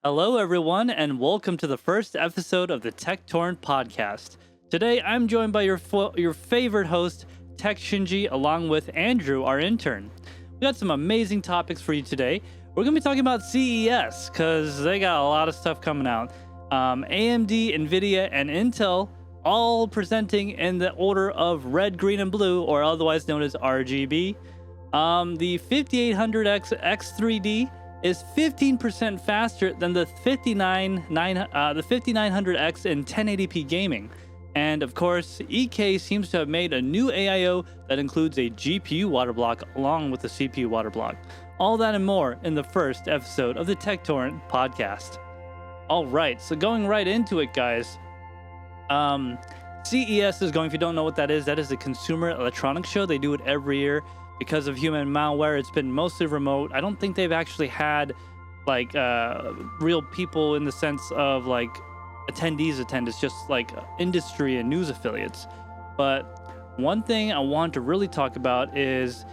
Hello, everyone, and welcome to the first episode of the Tek Torrent Podcast. Today, I'm joined by your favorite host, TekShinji, along with Andrew, our intern. We got some amazing topics for you today. We're going to be talking about CES, because they got a lot of stuff coming out. AMD, Nvidia, and Intel all presenting in the order of red, green, and blue, or otherwise known as RGB. The 5800X X3D is 15% faster than the 5900X in 1080p gaming. And of course, EK seems to have made a new AIO that includes a GPU Waterblock along with the CPU Waterblock. All that and more in the first episode of the Tek Torrent Podcast. All right, so going right into it, guys. CES is going, if you don't know what that is a consumer electronics show. They do it every year. Because of human malware, it's been mostly remote. I don't think they've actually had like real people in the sense of like attendees attend. It's just like industry and news affiliates. But one thing I want to really talk about is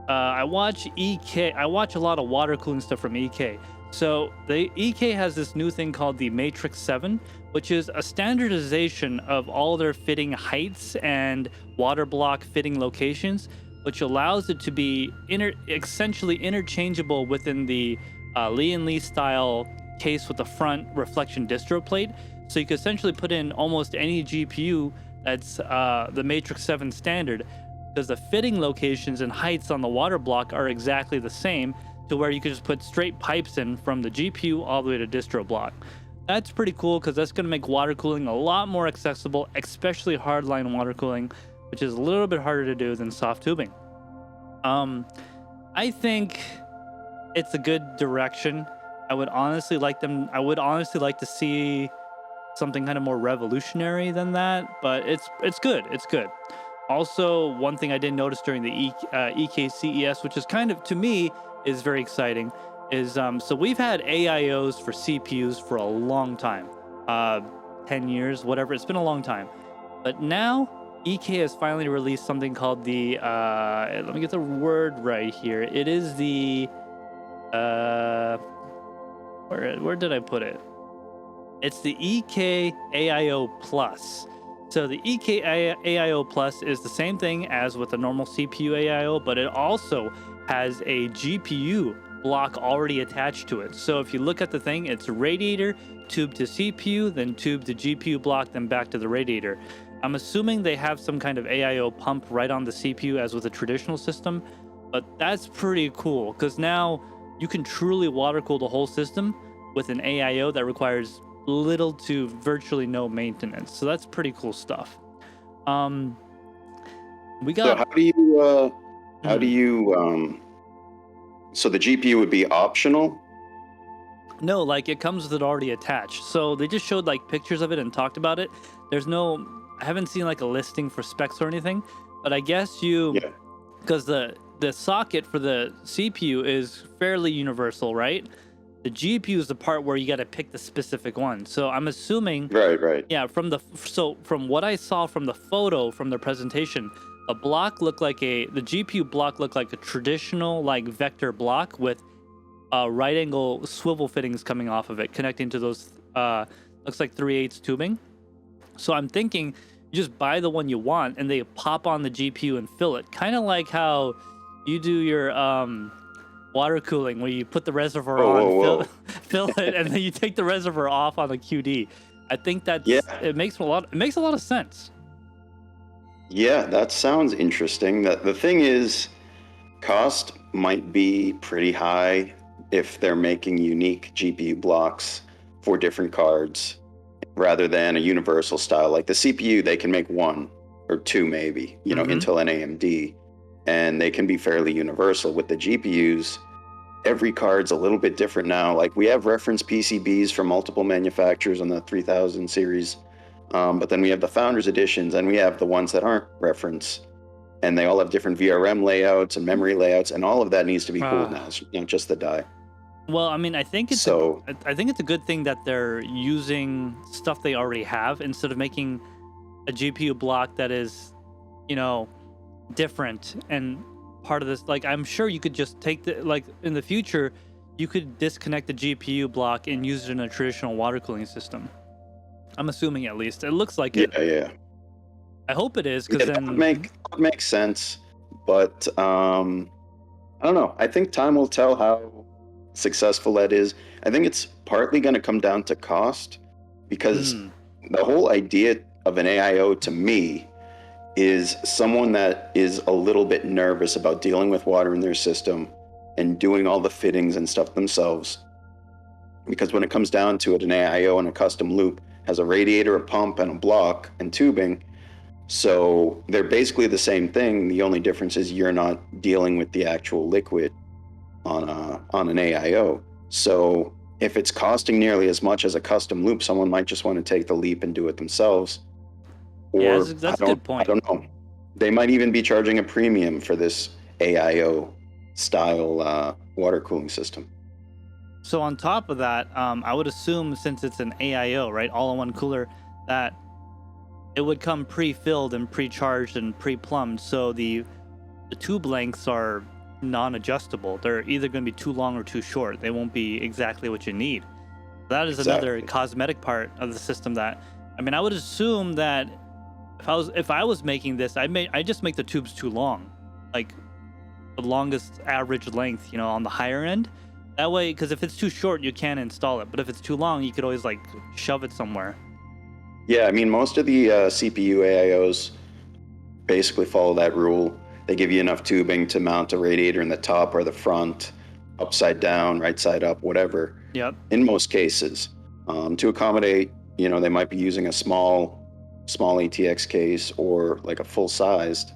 I watch EK. I watch a lot of water cooling stuff from EK. So the EK has this new thing called the Matrix 7, which is a standardization of all their fitting heights and water block fitting locations, which allows it to be essentially interchangeable within the Lee & Lee style case with the front reflection distro plate. So you can essentially put in almost any GPU that's the Matrix 7 standard, because the fitting locations and heights on the water block are exactly the same, to where you can just put straight pipes in from the GPU all the way to distro block. That's pretty cool, because that's going to make water cooling a lot more accessible, especially hardline water cooling, which is a little bit harder to do than soft tubing. I think it's a good direction. I would honestly like to see something kind of more revolutionary than that, but it's good. It's good. Also, one thing I did notice during the EK CES, which is kind of, to me, is very exciting, is so we've had AIOs for CPUs for a long time, 10 years, whatever. It's been a long time, but now EK has finally released something called the, let me get the word right here. It is the, where did I put it? It's the EK AIO Plus. So the EK AIO Plus is the same thing as with a normal CPU AIO, but it also has a GPU block already attached to it. So if you look at the thing, it's radiator, tube to CPU, then tube to GPU block, then back to the radiator. I'm assuming they have some kind of AIO pump right on the CPU as with a traditional system, but that's pretty cool, because now you can truly water cool the whole system with an AIO that requires little to virtually no maintenance. So that's pretty cool stuff. We got. So so the GPU would be optional? No, like it comes with it already attached. So they just showed like pictures of it and talked about it. I haven't seen like a listing for specs or anything, but I guess because the socket for the CPU is fairly universal, right? The GPU is the part where you got to pick the specific one. So I'm assuming, right. Yeah, from what I saw from the photo from the presentation, the GPU block looked like a traditional like vector block with right angle swivel fittings coming off of it, connecting to those looks like 3/8 tubing. So I'm thinking you just buy the one you want and they pop on the GPU and fill it. Kind of like how you do your water cooling, where you put the reservoir on, fill it, and then you take the reservoir off on the QD. I think it makes a lot of sense. Yeah, that sounds interesting. The thing is, cost might be pretty high if they're making unique GPU blocks for different cards, rather than a universal style. Like the CPU, they can make one or two maybe, Intel and AMD, and they can be fairly universal. With the GPUs, every card's a little bit different now. Like we have reference PCBs from multiple manufacturers on the 3000 series, but then we have the Founders Editions, and we have the ones that aren't reference, and they all have different VRM layouts and memory layouts, and all of that needs to be cooled now. It's not just the die. Well, I mean, I think it's a good thing that they're using stuff they already have instead of making a GPU block that is, different and part of this. Like, I'm sure you could just take in the future, you could disconnect the GPU block and use it in a traditional water cooling system. I'm assuming, at least. It looks like it. Yeah. I hope it is, because then... that would make sense. But I don't know. I think time will tell how successful that is. I think it's partly going to come down to cost, because the whole idea of an AIO to me is someone that is a little bit nervous about dealing with water in their system and doing all the fittings and stuff themselves. Because when it comes down to it, an AIO and a custom loop has a radiator, a pump, and a block and tubing. So they're basically the same thing. The only difference is you're not dealing with the actual liquid on an AIO. So if it's costing nearly as much as a custom loop, someone might just want to take the leap and do it themselves. Or, yeah, that's a good point. I don't know. They might even be charging a premium for this AIO style water cooling system. So on top of that, I would assume, since it's an AIO, right, all-in-one cooler, that it would come pre-filled and pre-charged and pre-plumbed. So the tube lengths are non-adjustable. They're either going to be too long or too short. They won't be exactly what you need. That is another cosmetic part of the system that, I mean, I would assume that if I was making this, I just make the tubes too long, like the longest average length, you know, on the higher end. That way, because if it's too short, you can't install it. But if it's too long, you could always like shove it somewhere. Yeah, I mean, most of the CPU AIOs basically follow that rule. They give you enough tubing to mount a radiator in the top or the front, upside down, right side up, whatever. Yep. In most cases, to accommodate, you know, they might be using a small ATX case or like a full-sized,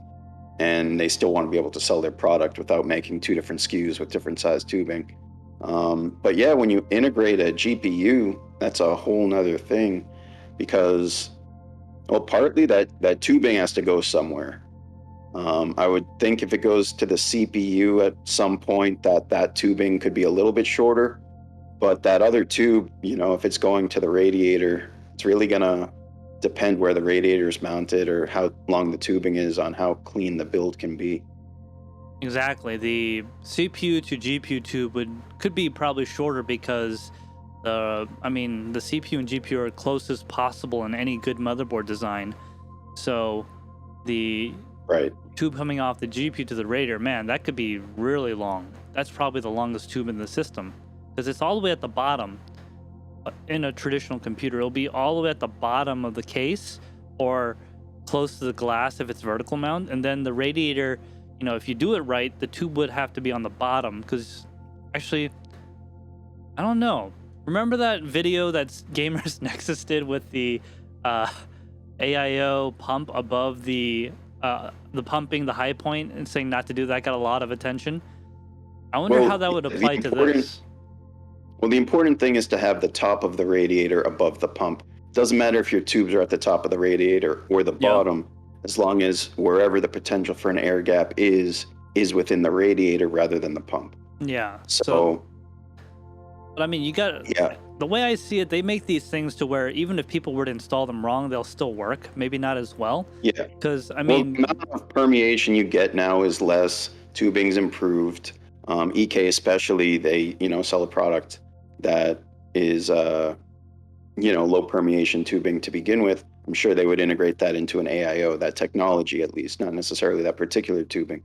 and they still want to be able to sell their product without making two different SKUs with different size tubing. But yeah, when you integrate a GPU, that's a whole nother thing, because, well, partly that tubing has to go somewhere. I would think if it goes to the CPU at some point, that tubing could be a little bit shorter, but that other tube, you know, if it's going to the radiator, it's really gonna depend where the radiator is mounted or how long the tubing is on how clean the build can be. Exactly. The CPU to GPU tube could be probably shorter, because the CPU and GPU are closest possible in any good motherboard design. So the tube coming off the GPU to the radiator, man, that could be really long. That's probably the longest tube in the system, because it's all the way at the bottom. In a traditional computer, it'll be all the way at the bottom of the case or close to the glass if it's vertical mount, and then the radiator, you know, if you do it right, the tube would have to be on the bottom, because actually, I don't know. Remember that video that Gamers Nexus did with the AIO pump above the pumping, the high point, and saying not to do that? Got a lot of attention. I wonder how that would apply to this. Well, the important thing is to have the top of the radiator above the pump. Doesn't matter if your tubes are at the top of the radiator or the bottom, as long as wherever the potential for an air gap is within the radiator rather than the pump. Yeah. So but I mean, you got the way I see it, they make these things to where even if people were to install them wrong, they'll still work. Maybe not as well. Yeah. Because I mean, the amount of permeation you get now is less. Tubing's improved. EK especially, they sell a product that is low permeation tubing to begin with. I'm sure they would integrate that into an AIO, that technology at least, not necessarily that particular tubing.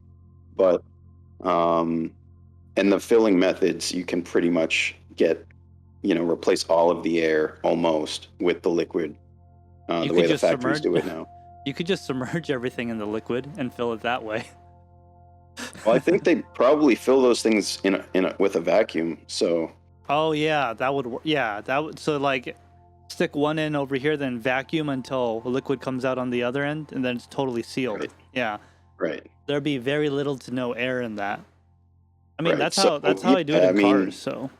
But and the filling methods, you can pretty much get, replace all of the air almost with the liquid, the way the factories do it now. You could just submerge everything in the liquid and fill it that way. Well, I think they probably fill those things with a vacuum. So. Oh yeah, that would. Yeah, that would. So like, stick one end over here, then vacuum until the liquid comes out on the other end, and then it's totally sealed. Right. Yeah. Right. There'd be very little to no air in that. I mean, that's how I do it in cars. So.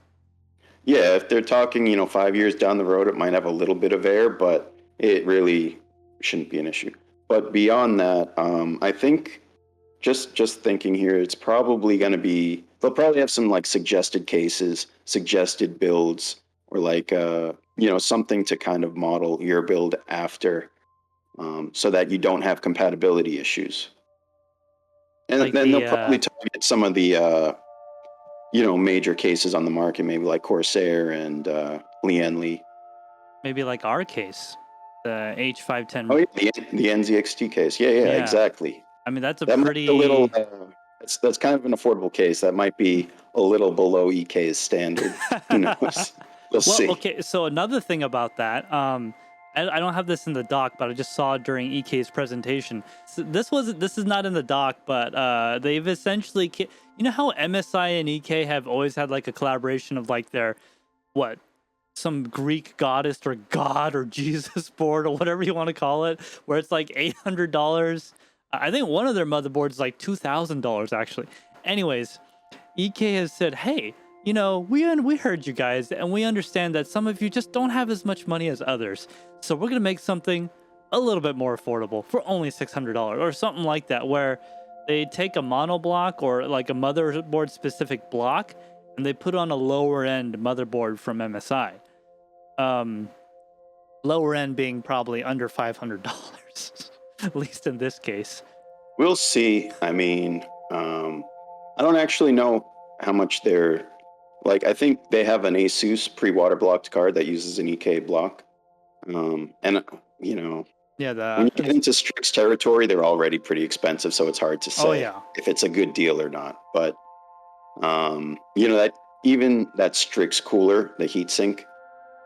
Yeah, if they're talking, 5 years down the road, it might have a little bit of air, but it really shouldn't be an issue. But beyond that, I think. Just thinking here, it's probably going to be, they'll probably have some like suggested cases, suggested builds, or like, something to kind of model your build after, so that you don't have compatibility issues. And like then they'll probably target some of the major cases on the market, maybe like Corsair and Lienli. Maybe like our case, the H510. Oh, yeah, the NZXT case. Yeah, exactly. I mean, that's That might be a little. That's kind of an affordable case. That might be a little below EK's standard. Who knows? We'll see. Okay, so another thing about that, I don't have this in the doc, but I just saw it during EK's presentation. So this is not in the doc, but they've essentially, how MSI and EK have always had like a collaboration of like their some Greek goddess or god or Jesus board or whatever you want to call it, where it's like $800. I think one of their motherboards is like $2,000 actually. Anyways, EK has said, hey, we heard you guys, and we understand that some of you just don't have as much money as others. So we're going to make something a little bit more affordable for only $600 or something like that, where they take a mono block or like a motherboard specific block and they put on a lower end motherboard from MSI. Lower end being probably under $500, at least in this case. We'll see. I mean, I don't actually know how much they're like. I think they have an ASUS pre-waterblocked card that uses an EK block. And when you get into Strix territory, they're already pretty expensive, so it's hard to say if it's a good deal or not. But that even that Strix cooler, the Heatsink,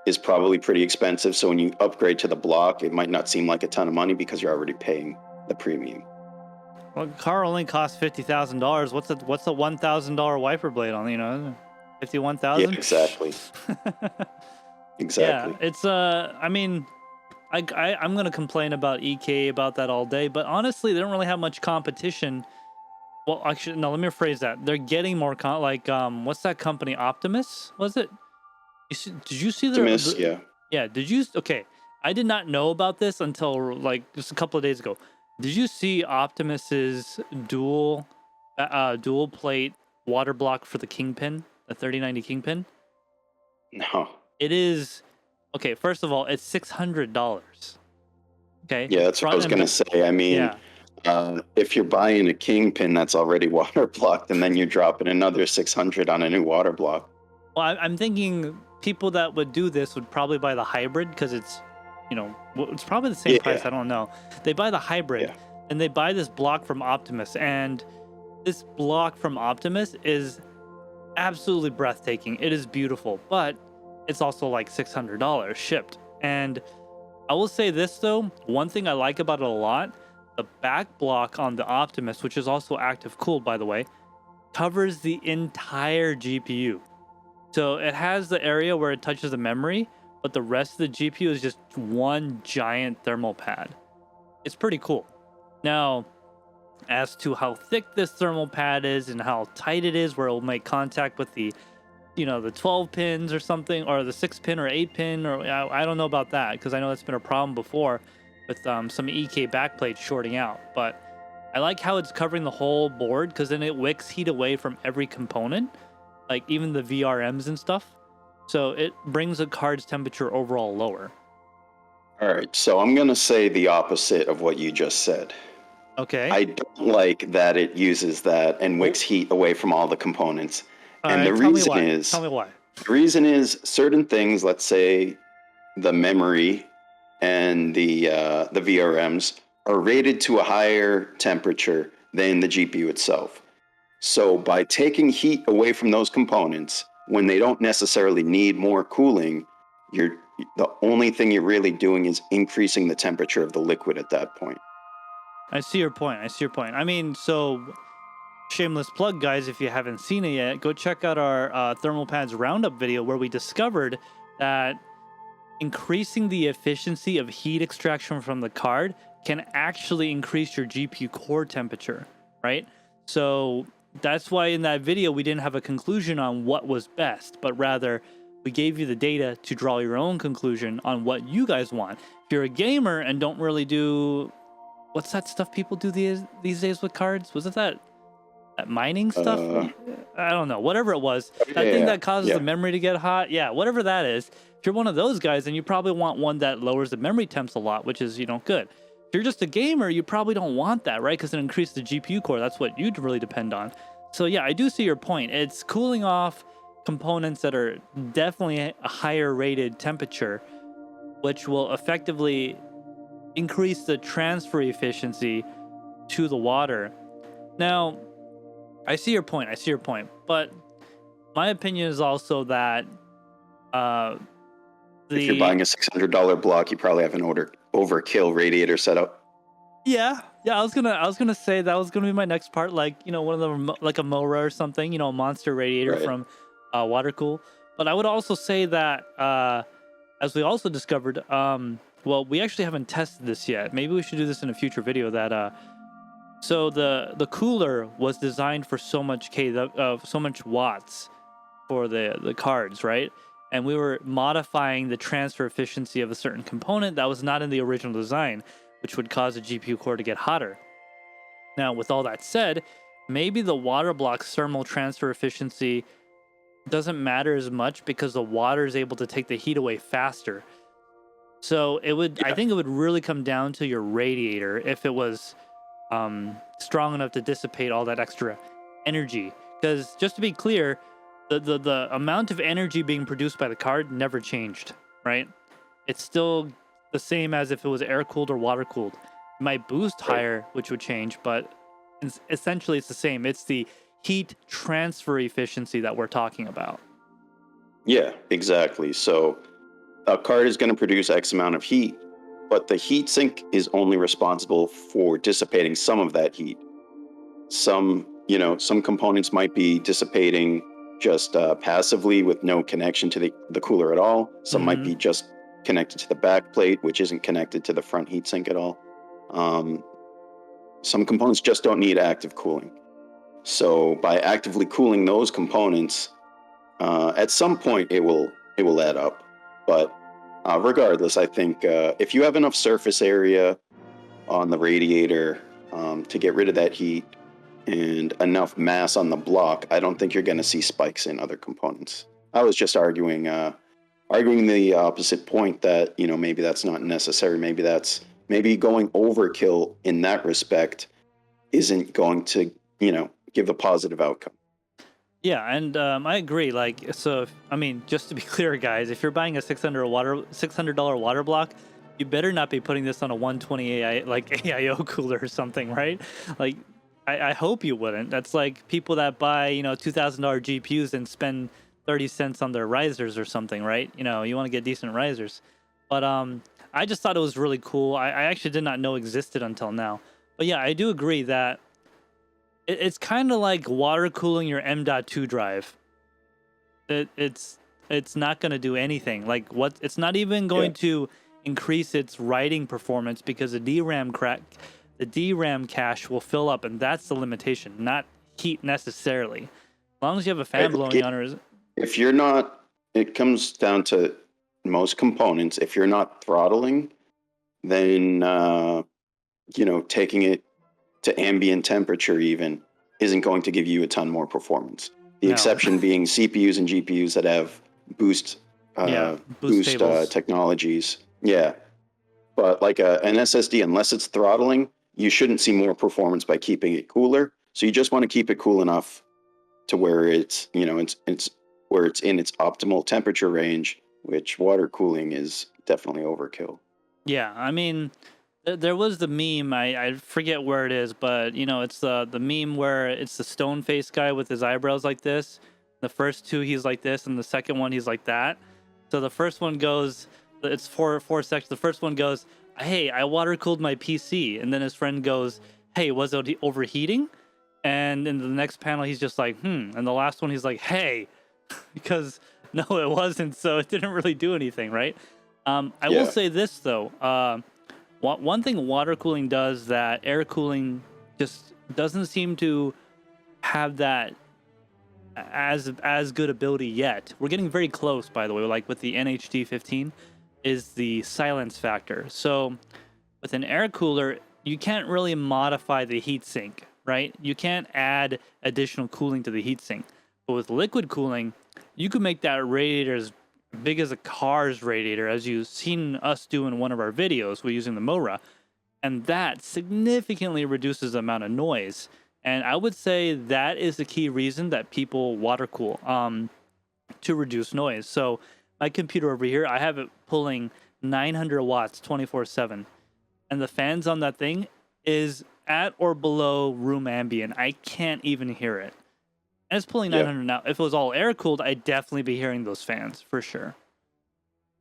is probably pretty expensive. So when you upgrade to the block, it might not seem like a ton of money because you're already paying the premium. Well, car only costs $50,000. What's the $1,000 wiper blade on? $51,000. Yeah, exactly. Exactly. Yeah, it's I mean, I'm gonna complain about EK about that all day, but honestly, they don't really have much competition. Well, actually, no. Let me rephrase that. They're getting more what's that company? Optimus, was it? Did you see their? Optimus, yeah. Yeah. Did you? Okay. I did not know about this until like just a couple of days ago. Did you see Optimus's dual plate water block for the Kingpin, the 3090 Kingpin? No. It is okay. First of all, it's $600. Okay. Yeah, that's what I was gonna say. I mean, if you're buying a Kingpin that's already water blocked, and then you're dropping another $600 on a new water block. Well, I'm thinking people that would do this would probably buy the hybrid because it's, it's probably the same price. I don't know. They buy the hybrid and they buy this block from Optimus, and this block from Optimus is absolutely breathtaking. It is beautiful, but it's also like $600 shipped. And I will say this though, one thing I like about it a lot, the back block on the Optimus, which is also active cooled by the way, covers the entire GPU. So it has the area where it touches the memory, but the rest of the GPU is just one giant thermal pad. It's pretty cool. Now, as to how thick this thermal pad is and how tight it is, where it will make contact with the the 12 pins or something, or the 6 pin or 8 pin, or I don't know about that because I know that's been a problem before with some EK backplates shorting out. But I like how it's covering the whole board because then it wicks heat away from every component, like even the VRMs and stuff. So it brings the card's temperature overall lower. All right, so I'm going to say the opposite of what you just said. Okay. I don't like that it uses that and wicks heat away from all the components. And the reason is, tell me why. The reason is certain things, let's say the memory and the VRMs are rated to a higher temperature than the GPU itself. So by taking heat away from those components, when they don't necessarily need more cooling, the only thing you're really doing is increasing the temperature of the liquid at that point. I see your point. I mean, so shameless plug, guys, if you haven't seen it yet, go check out our thermal pads roundup video where we discovered that increasing the efficiency of heat extraction from the card can actually increase your GPU core temperature, right? So that's why in that video we didn't have a conclusion on what was best, but rather we gave you the data to draw your own conclusion on what you guys want. If you're a gamer and don't really do what's that stuff people do these days with cards? Was it that mining stuff? I don't know. Whatever it was, that thing that causes the memory to get hot. Yeah, whatever that is. If you're one of those guys, then you probably want one that lowers the memory temps a lot, which is, good. If you're just a gamer, you probably don't want that, right? Because it increases the GPU core. That's what you'd really depend on. So yeah, I do see your point. It's cooling off components that are definitely a higher rated temperature, which will effectively increase the transfer efficiency to the water. Now, I see your point. But my opinion is also that if you're buying a $600 block, you probably have an overkill radiator setup. Yeah, I was gonna say that was gonna be my next part. Like, one of them, like a Mora or something. A monster radiator from Watercool. But I would also say that, as we also discovered, well, we actually haven't tested this yet. Maybe we should do this in a future video. That so the cooler was designed for so much so much watts for the cards, right? And we were modifying the transfer efficiency of a certain component that was not in the original design, which would cause the GPU core to get hotter. Now, with all that said, maybe the Waterblock's thermal transfer efficiency doesn't matter as much because the water is able to take the heat away faster. So I think it would really come down to your radiator if it was strong enough to dissipate all that extra energy. Because just to be clear, the amount of energy being produced by the card never changed, right? It's still the same as if it was air cooled or water cooled. It might boost higher, which would change, but essentially it's the same. It's the heat transfer efficiency that we're talking about. Yeah, exactly. So a card is going to produce X amount of heat, but the heat sink is only responsible for dissipating some of that heat. Some components might be dissipating just passively with no connection to the cooler at all. Some might be just connected to the back plate, which isn't connected to the front heatsink at all. Some components just don't need active cooling. So by actively cooling those components, at some point it will add up. But regardless, I think if you have enough surface area on the radiator to get rid of that heat and enough mass on the block, I don't think you're going to see spikes in other components. I was just arguing the opposite point that, maybe that's not necessary. Maybe going overkill in that respect isn't going to, give a positive outcome. Yeah, and I agree. Like, so, just to be clear, guys, if you're buying a $600 water block, you better not be putting this on a 120 AIO cooler or something, right? Like, I hope you wouldn't. That's like people that buy, $2,000 GPUs and spend 30 cents on their risers or something, right? You want to get decent risers. But I just thought it was really cool. I actually did not know existed until now. But yeah, I do agree that it's kind of like water cooling your M.2 drive. It's not going to do anything. Like, it's not even going to increase its writing performance because the DRAM cache will fill up, and that's the limitation, not heat necessarily. As long as you have a fan blowing on it. If you're not, it comes down to most components. If you're not throttling, then taking it to ambient temperature even isn't going to give you a ton more performance. The exception being CPUs and GPUs that have boost technologies. Yeah. But like an SSD, unless it's throttling, you shouldn't see more performance by keeping it cooler. So you just want to keep it cool enough to where it's where it's in its optimal temperature range, which water cooling is definitely overkill. Yeah, there was the meme, I forget where it is, but it's the meme where it's the stone face guy with his eyebrows like this. The first two he's like this, and the second one he's like that. So the first one goes, it's four sections. The first one goes, "Hey, I water cooled my PC," and then his friend goes, "Hey, was it overheating?" And in the next panel he's just like, and the last one he's like, "Hey," because no, it wasn't. So it didn't really do anything, right? I will say this though. One thing water cooling does that air cooling just doesn't seem to have that as good ability yet. We're getting very close, by the way, like with the NHD 15, is the silence factor. So with an air cooler, you can't really modify the heatsink, right? You can't add additional cooling to the heatsink. But with liquid cooling, you can make that radiator as big as a car's radiator, as you've seen us do in one of our videos. We're using the Mora, and that significantly reduces the amount of noise. And I would say that is the key reason that people water cool to reduce noise. So my computer over here, I have it pulling 900 watts 24/7. And the fans on that thing is at or below room ambient. I can't even hear it. And it's pulling 900 now. If it was all air cooled, I'd definitely be hearing those fans for sure.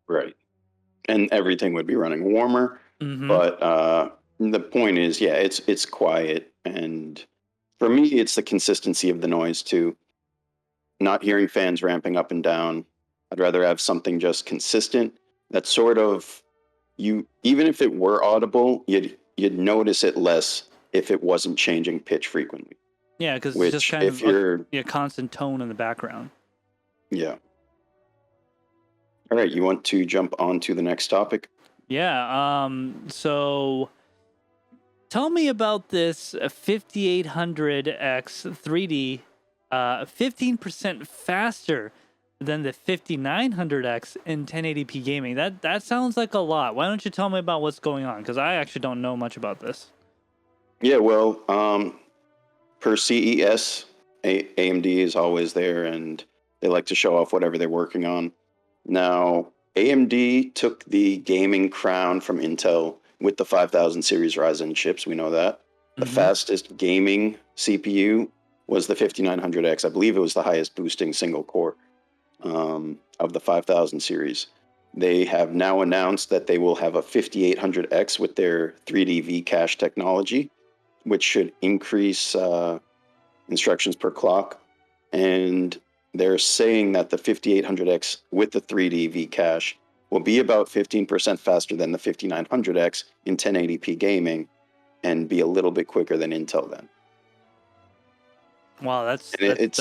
Right. And everything would be running warmer. Mm-hmm. But the point is, it's quiet. And for me, it's the consistency of the noise too. Not hearing fans ramping up and down. I'd rather have something just consistent. That sort of, even if it were audible, you'd notice it less if it wasn't changing pitch frequently. Yeah, because it's just kind of a constant tone in the background. Yeah. All right, you want to jump on to the next topic? Yeah, so tell me about this 5800X 3D, 15% faster than the 5900X in 1080p gaming. That sounds like a lot. Why don't you tell me about what's going on? Because I actually don't know much about this. Yeah, well, per CES, AMD is always there, and they like to show off whatever they're working on. Now, AMD took the gaming crown from Intel with the 5000 series Ryzen chips. We know that. The fastest gaming CPU was the 5900X. I believe it was the highest boosting single core of the 5000 series. They have now announced that they will have a 5800X with their 3D V-cache technology, which should increase instructions per clock. And they're saying that the 5800X with the 3D V-cache will be about 15% faster than the 5900X in 1080p gaming and be a little bit quicker than Intel then. Wow, that's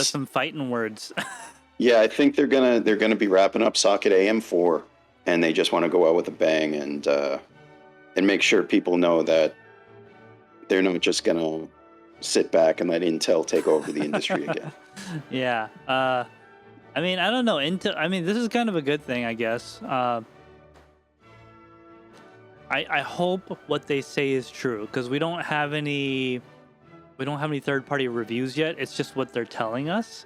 some fighting words. Yeah, I think they're gonna be wrapping up Socket AM4, and they just want to go out with a bang and make sure people know that they're not just gonna sit back and let Intel take over the industry again. Yeah. I mean, I don't know. Intel. I mean, this is kind of a good thing, I guess. I hope what they say is true, because we don't have any third-party reviews yet. It's just what they're telling us.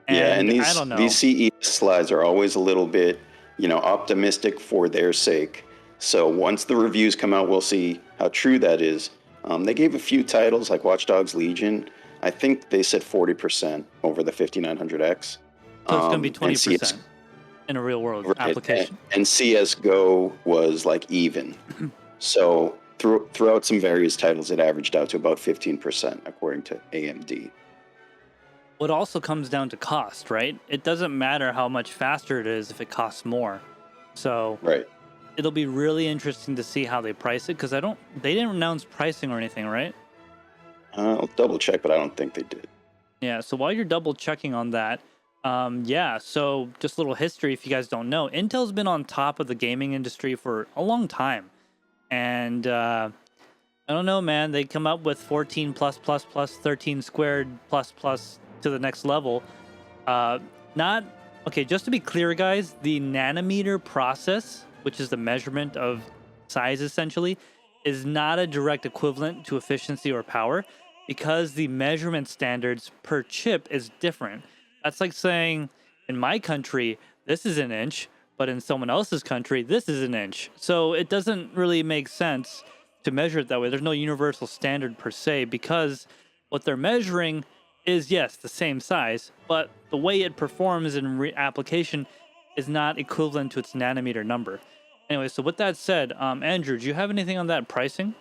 And I don't know. These CES slides are always a little bit, optimistic for their sake. So once the reviews come out, we'll see how true that is. They gave a few titles like Watch Dogs Legion. I think they said 40% over the 5900X. So it's going to be 20% in a real world application. And CSGO was like even. So throughout some various titles, it averaged out to about 15%, according to AMD. What also comes down to cost, right? It doesn't matter how much faster it is if it costs more. So right. It'll be really interesting to see how they price it, because they didn't announce pricing or anything, right? I'll double check, but I don't think they did. Yeah, so while you're double checking on that, so just a little history if you guys don't know. Intel's been on top of the gaming industry for a long time. And I don't know, man, they come up with 14 plus 13 squared plus to the next level. Just to be clear, guys, the nanometer process, which is the measurement of size essentially, is not a direct equivalent to efficiency or power, because the measurement standards per chip is different. That's like saying, in my country, this is an inch, but in someone else's country, this is an inch. So it doesn't really make sense to measure it that way. There's no universal standard per se, because what they're measuring is, yes, the same size, but the way it performs in application is not equivalent to its nanometer number. Anyway, so with that said, Andrew, do you have anything on that pricing?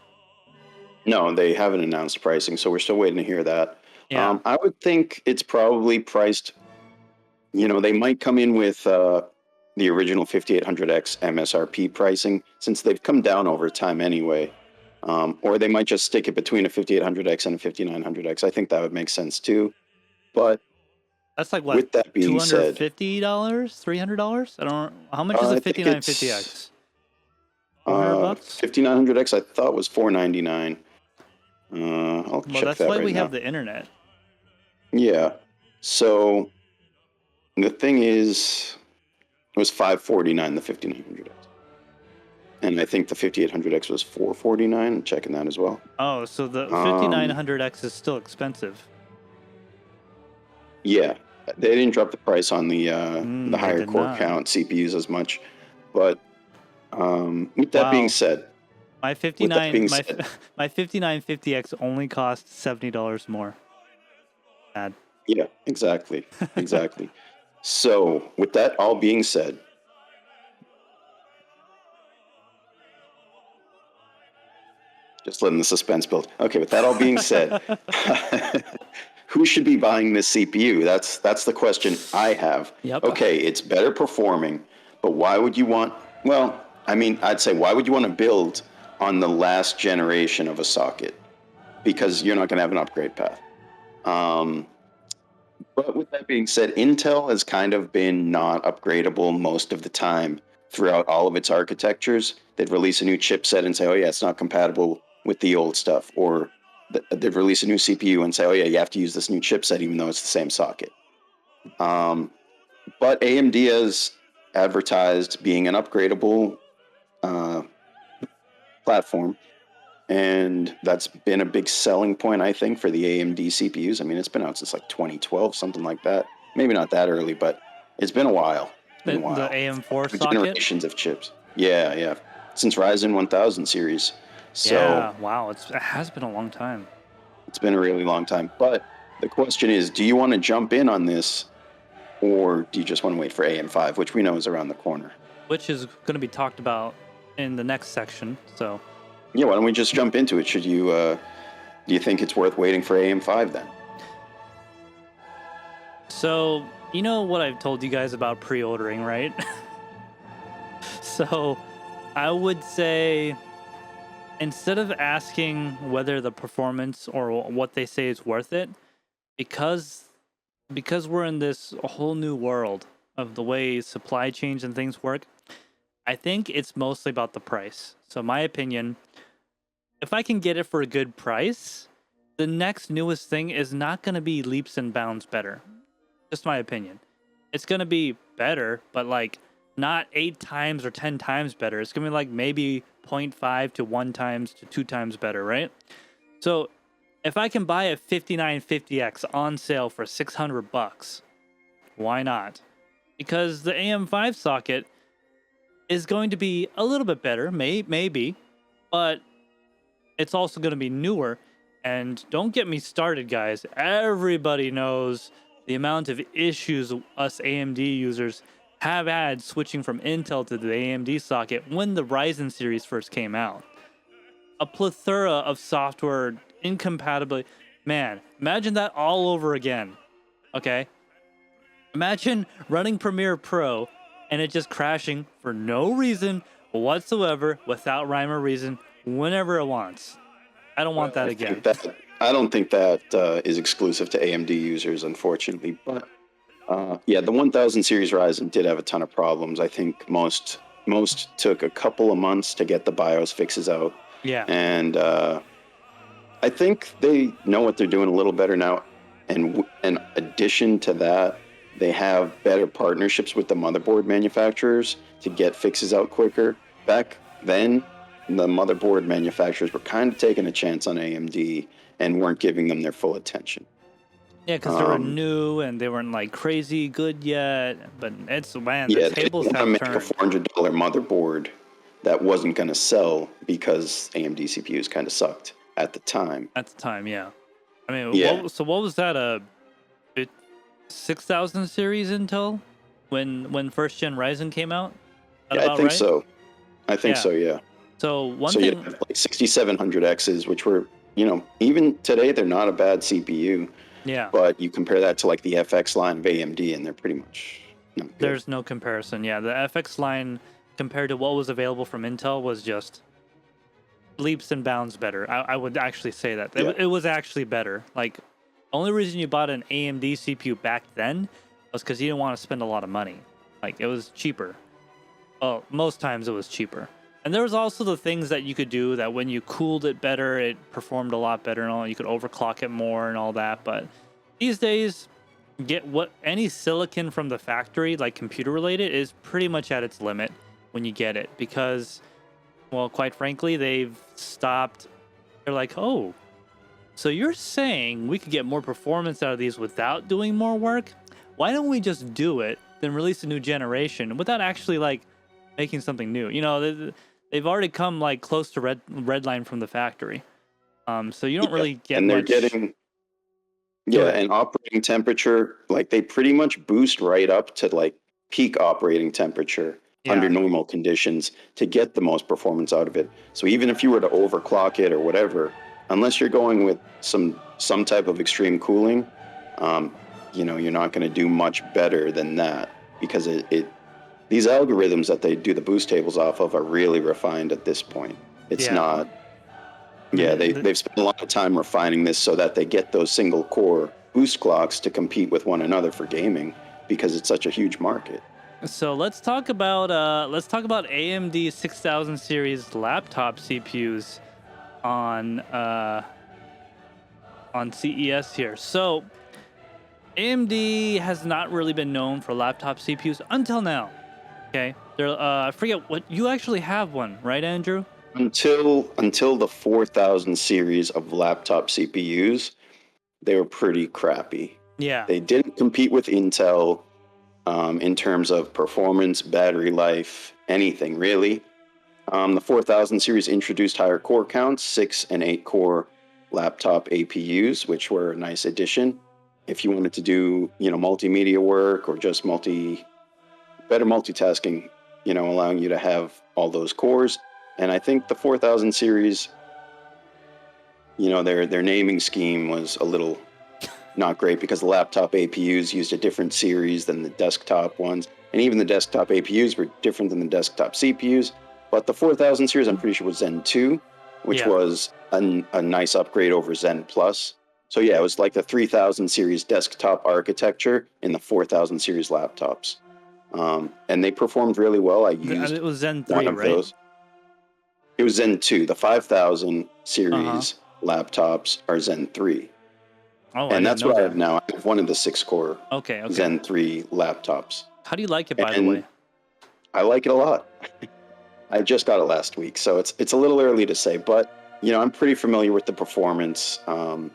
No, they haven't announced pricing, so we're still waiting to hear that. Yeah. I would think it's probably priced, they might come in with the original 5800X MSRP pricing, since they've come down over time anyway. Or they might just stick it between a 5800X and a 5900X. I think that would make sense too. But that's like what? With that being said, $250, $300? I don't know. How much is a 5950X? $400? 5900X I thought was $499. I'll check that's that why right we now. have the internet. Yeah. So the thing is, it was $549, the 5900X. and I think the 5800X was $449. I'm checking that as well. Oh, so the 5900X is still expensive. Yeah, they didn't drop the price on the higher core count CPUs as much, but with that being said, my 5950X only costs $70 more. Bad. Yeah, exactly. So with that all being said, just letting the suspense build. Okay, with that all being said, who should be buying this CPU? That's the question I have. Yep. Okay, it's better performing, but why would you want? Well, I mean, I'd say why would you want to build on the last generation of a socket? Because you're not going to have an upgrade path. But with that being said, Intel has kind of been not upgradable most of the time throughout all of its architectures. They'd release a new chipset and say, oh yeah, it's not compatible with the old stuff. Or they'd release a new CPU and say, oh yeah, you have to use this new chipset even though it's the same socket. But AMD has advertised being an upgradable platform. And that's been a big selling point, I think, for the AMD CPUs. I mean, it's been out since like 2012, something like that. Maybe not that early, but it's been a while. The AM4 socket? Generations of chips. Yeah. Since Ryzen 1000 series. So, yeah, wow. It has been a long time. It's been a really long time. But the question is, do you want to jump in on this, or do you just want to wait for AM5, which we know is around the corner? Which is going to be talked about in the next section, so... Yeah, why don't we just jump into it? Do you think it's worth waiting for AM5 then? So, you know what I've told you guys about pre-ordering, right? So, I would say instead of asking whether the performance or what they say is worth it, because we're in this whole new world of the way supply chains and things work, I think it's mostly about the price. So my opinion, if I can get it for a good price, the next newest thing is not going to be leaps and bounds better. Just my opinion. It's going to be better, but like not 8 times or 10 times better. It's going to be like maybe 0.5 to 1 times to 2 times better, right? So if I can buy a 5950X on sale for $600, why not? Because the AM5 socket is going to be a little bit better, maybe, but it's also going to be newer. And don't get me started, guys. Everybody knows the amount of issues us AMD users have had switching from Intel to the AMD socket when the Ryzen series first came out. A plethora of software incompatibility. Man, imagine that all over again. Okay? Imagine running Premiere Pro and it just crashing for no reason whatsoever, without rhyme or reason, whenever it wants. I don't want that again. I don't think that is exclusive to AMD users, unfortunately. But yeah, the 1000 series Ryzen did have a ton of problems. I think most took a couple of months to get the BIOS fixes out. Yeah. And I think they know what they're doing a little better now. And in addition to that, they have better partnerships with the motherboard manufacturers to get fixes out quicker. Back then, the motherboard manufacturers were kind of taking a chance on AMD and weren't giving them their full attention. Yeah, because they were new and they weren't like crazy good yet. But it's, man, the tables have turned. Yeah, they want to make a $400 motherboard that wasn't going to sell because AMD CPUs kind of sucked at the time. At the time, yeah. I mean, yeah. What was that? A 6000 series Intel when first gen Ryzen came out? Yeah, I think so. I think so, yeah. So you have like 6700Xs, which were, even today they're not a bad CPU. Yeah. But you compare that to like the FX line of AMD and they're pretty much not good. There's no comparison. Yeah, the FX line compared to what was available from Intel was just leaps and bounds better. I would actually say that. Yeah. It was actually better. Like, only reason you bought an AMD CPU back then was because you didn't want to spend a lot of money. Like, it was cheaper. Well, most times it was cheaper. And there was also the things that you could do that when you cooled it better, it performed a lot better and all. You could overclock it more and all that. But these days, any silicon from the factory, like computer related, is pretty much at its limit when you get it. Because Well, quite frankly, they've stopped. They're like, oh, so you're saying we could get more performance out of these without doing more work? Why don't we just do it, then release a new generation without actually like making something new? You know, they've already come like close to red line from the factory. So you don't really get and they're much. getting and operating temperature, like they pretty much boost right up to like peak operating temperature under normal conditions to get the most performance out of it. So even if you were to overclock it or whatever, unless you're going with some type of extreme cooling, you know, you're not going to do much better than that, because these algorithms that they do the boost tables off of are really refined at this point. It's not. Yeah, they've spent a lot of time refining this so that they get those single core boost clocks to compete with one another for gaming, because it's such a huge market. So let's talk about AMD 6000 series laptop CPUs on CES here. So AMD has not really been known for laptop CPUs until now. Okay, I forget what you actually have one, right, Andrew? Until the 4000 series of laptop CPUs, they were pretty crappy. Yeah, they didn't compete with Intel in terms of performance, battery life, anything really. The 4000 series introduced higher core counts, 6 and 8 core laptop APUs, which were a nice addition if you wanted to do, you know, multimedia work or just better multitasking, you know, allowing you to have all those cores. And I think the 4000 series, you know, their naming scheme was a little not great, because the laptop APUs used a different series than the desktop ones. And even the desktop APUs were different than the desktop CPUs. But the 4000 series, I'm pretty sure, was Zen 2, which was a nice upgrade over Zen Plus. So yeah, it was like the 3000 series desktop architecture in the 4000 series laptops. And they performed really well. I used it was Zen 3, one of those. It was Zen 2. The 5000 series laptops are Zen 3. Oh, and that's what I have now. I have one of the 6-core Zen 3 laptops. How do you like it, by the way? I like it a lot. I just got it last week, so it's a little early to say, but you know, I'm pretty familiar with the performance. You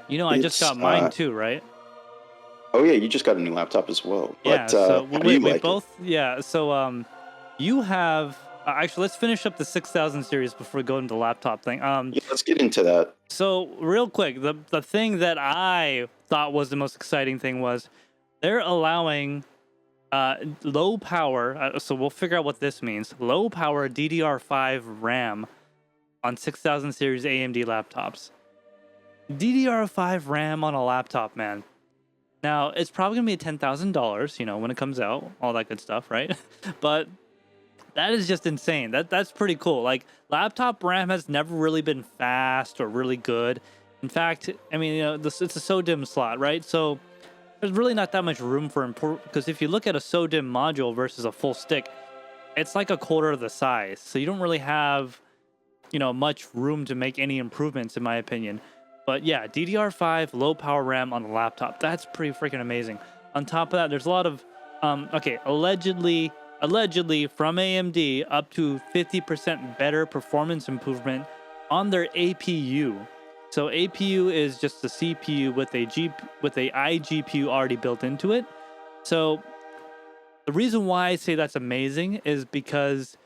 know, I just got mine too, right? Oh yeah, you just got a new laptop as well. Yeah, but, so we like both. Yeah, so you have. Actually, let's finish up the 6000 series before we go into the laptop thing. Yeah, let's get into that. So real quick, the thing that I thought was the most exciting thing was they're allowing low power. So we'll figure out what this means. Low power DDR5 RAM on 6000 series AMD laptops. DDR5 RAM on a laptop, man. Now it's probably gonna be $10,000, you know, when it comes out, all that good stuff, right? But that is just insane. That's pretty cool. Like, laptop RAM has never really been fast or really good. In fact, I mean, you know, it's a SODIMM slot, right? So there's really not that much room for improvement, because if you look at a SODIMM module versus a full stick, it's like a quarter of the size. So you don't really have, you know, much room to make any improvements, in my opinion. But yeah, DDR5 low power RAM on a laptop, that's pretty freaking amazing. On top of that, there's a lot of allegedly from AMD, up to 50% better performance improvement on their APU. So APU is just a CPU with a iGPU already built into it. So the reason why I say that's amazing is because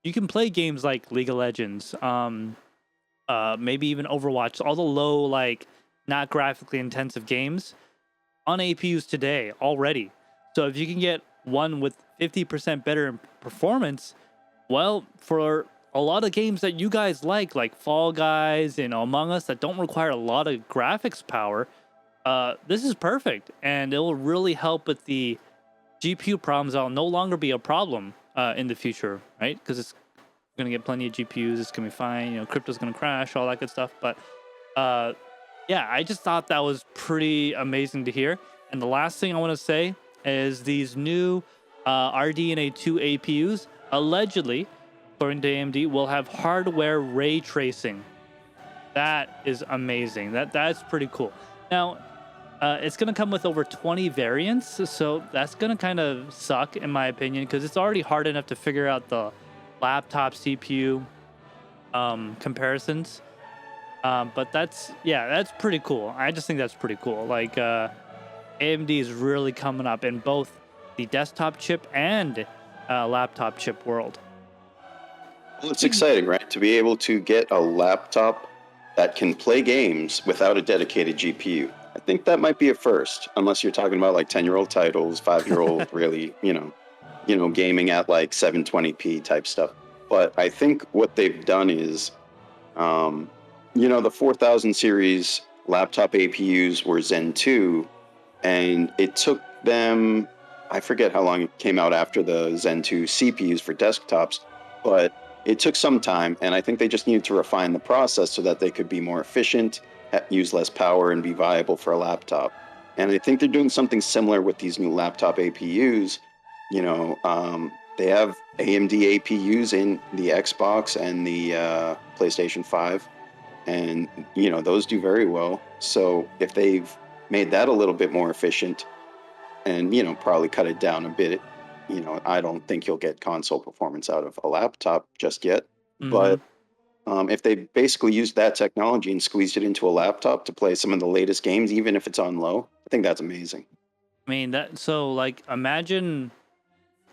you can play games like League of Legends, maybe even Overwatch, all the low, like, not graphically intensive games on APUs today already. So if you can get one with 50% better performance, well, for a lot of games that you guys like Fall Guys and Among Us, that don't require a lot of graphics power, this is perfect, and it will really help with the GPU problems. That'll no longer be a problem in the future, right? Because it's gonna get plenty of GPUs, it's gonna be fine, you know, crypto's gonna crash, all that good stuff. But yeah, I just thought that was pretty amazing to hear. And the last thing I want to say is these new RDNA 2 APUs, allegedly, according to AMD, will have hardware ray tracing. That is amazing. That's pretty cool. Now, it's going to come with over 20 variants, so that's going to kind of suck, in my opinion, because it's already hard enough to figure out the laptop CPU comparisons. But that's pretty cool. I just think that's pretty cool. Like AMD is really coming up in both the desktop chip and laptop chip world. Well, it's exciting, right? To be able to get a laptop that can play games without a dedicated GPU. I think that might be a first, unless you're talking about like 10-year-old titles, 5-year-old really, gaming at like 720p type stuff. But I think what they've done is, the 4000 series laptop APUs were Zen 2, and it took them, I forget how long it came out after the Zen 2 CPUs for desktops, but it took some time, and I think they just needed to refine the process so that they could be more efficient, use less power, and be viable for a laptop. And I think they're doing something similar with these new laptop APUs. They have AMD APUs in the Xbox and the PlayStation 5, and those do very well. So if they've made that a little bit more efficient, and probably cut it down a bit, I don't think you'll get console performance out of a laptop just yet. Mm-hmm. But if they basically used that technology and squeezed it into a laptop to play some of the latest games, even if it's on low, I think that's amazing. I mean,